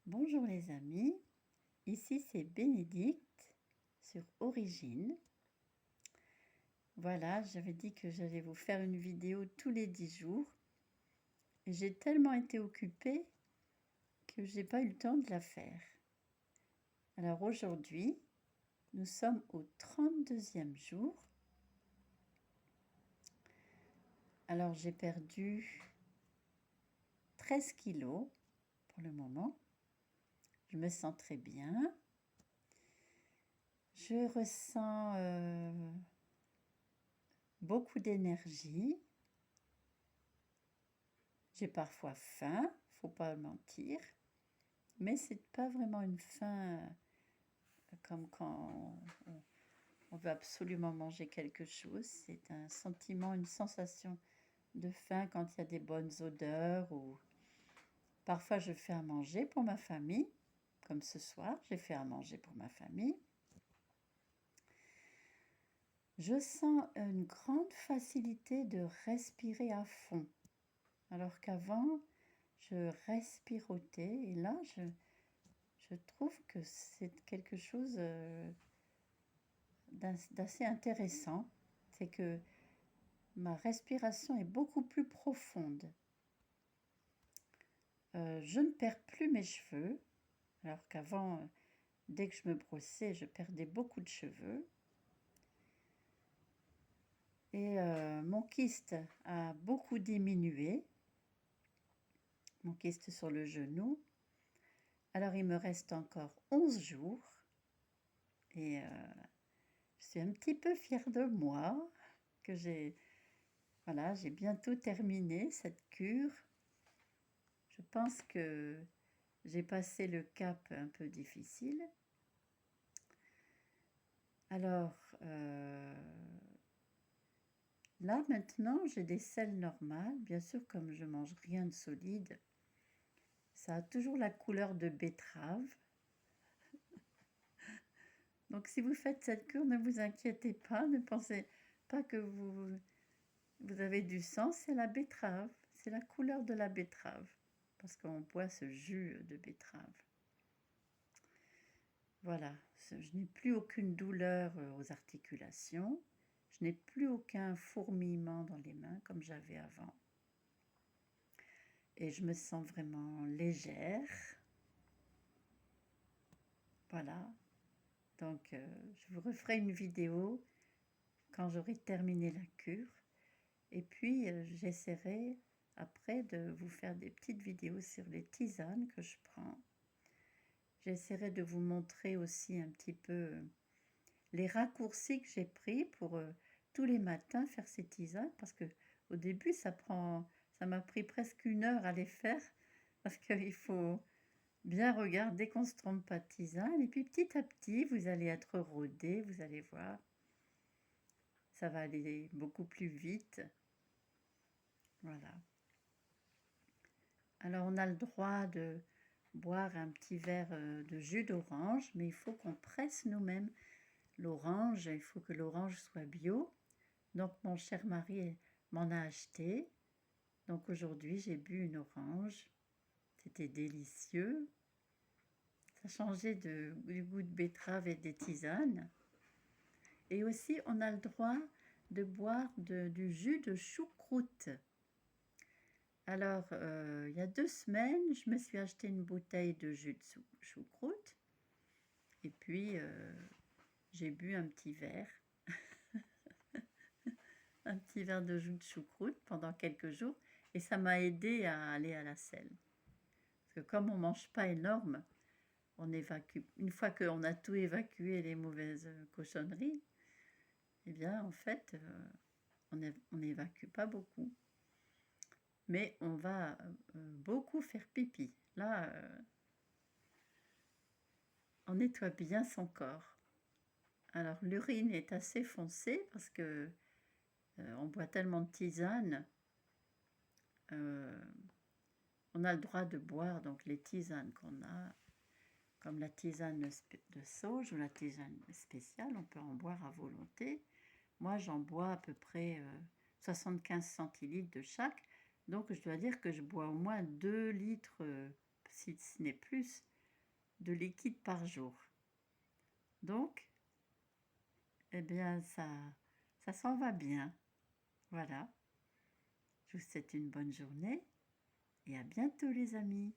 Bonjour les amis, ici c'est Bénédicte sur Origine. Voilà, j'avais dit que j'allais vous faire une vidéo tous les 10 jours. Et j'ai tellement été occupée que j'ai pas eu le temps de la faire. Alors aujourd'hui, nous sommes au 32e jour. Alors j'ai perdu 13 kilos pour le moment. Je me sens très bien. Je ressens beaucoup d'énergie. J'ai parfois faim, faut pas mentir, mais c'est pas vraiment une faim comme quand on veut absolument manger quelque chose. C'est un sentiment, une sensation de faim quand il y a des bonnes odeurs ou parfois je fais à manger pour ma famille, comme ce soir, j'ai fait à manger pour ma famille. Je sens une grande facilité de respirer à fond, alors qu'avant, je respirotais et là, je trouve que c'est quelque chose d'assez intéressant. C'est que ma respiration est beaucoup plus profonde. Je ne perds plus mes cheveux, alors qu'avant, dès que je me brossais, je perdais beaucoup de cheveux. Et mon kyste a beaucoup diminué, mon kyste sur le genou. Alors il me reste encore 11 jours et je suis un petit peu fière de moi que j'ai bientôt terminé cette cure. Je pense que j'ai passé le cap un peu difficile. Alors, là maintenant, j'ai des selles normales. Bien sûr, comme je mange rien de solide, ça a toujours la couleur de betterave. Donc, si vous faites cette cure, ne vous inquiétez pas, ne pensez pas que vous avez du sang, c'est la betterave, c'est la couleur de la betterave, parce qu'on boit ce jus de betterave. Voilà, je n'ai plus aucune douleur aux articulations, je n'ai plus aucun fourmillement dans les mains comme j'avais avant. Et je me sens vraiment légère. Voilà, donc je vous referai une vidéo quand j'aurai terminé la cure. Et puis j'essaierai après de vous faire des petites vidéos sur les tisanes que je prends. J'essaierai de vous montrer aussi un petit peu les raccourcis que j'ai pris pour tous les matins faire ces tisanes, parce que au début ça m'a pris presque 1 heure à les faire, parce qu'il faut bien regarder qu'on ne se trompe pas de tisane, et puis petit à petit vous allez être rodé, vous allez voir, ça va aller beaucoup plus vite. Voilà. Alors on a le droit de boire un petit verre de jus d'orange, mais il faut qu'on presse nous-mêmes l'orange, il faut que l'orange soit bio. Donc mon cher mari m'en a acheté. Donc aujourd'hui j'ai bu une orange. C'était délicieux. Ça changeait du goût de betterave et des tisanes. Et aussi on a le droit de boire du jus de choucroute. Alors, il y a 2 semaines, je me suis acheté une bouteille de jus de choucroute. Et puis, j'ai bu un petit verre. Un petit verre de jus de choucroute pendant quelques jours. Et ça m'a aidé à aller à la selle. Parce que comme on ne mange pas énorme, on évacue. Une fois qu'on a tout évacué, les mauvaises cochonneries, eh bien, en fait, on n'évacue pas beaucoup. Mais on va beaucoup faire pipi. Là, on nettoie bien son corps. Alors l'urine est assez foncée parce que on boit tellement de tisane. On a le droit de boire donc les tisanes qu'on a, comme la tisane de sauge ou la tisane spéciale, on peut en boire à volonté. Moi, j'en bois à peu près 75 centilitres de chaque. Donc, je dois dire que je bois au moins 2 litres, si ce n'est plus, de liquide par jour. Donc, eh bien, ça s'en va bien. Voilà. Je vous souhaite une bonne journée et à bientôt les amis.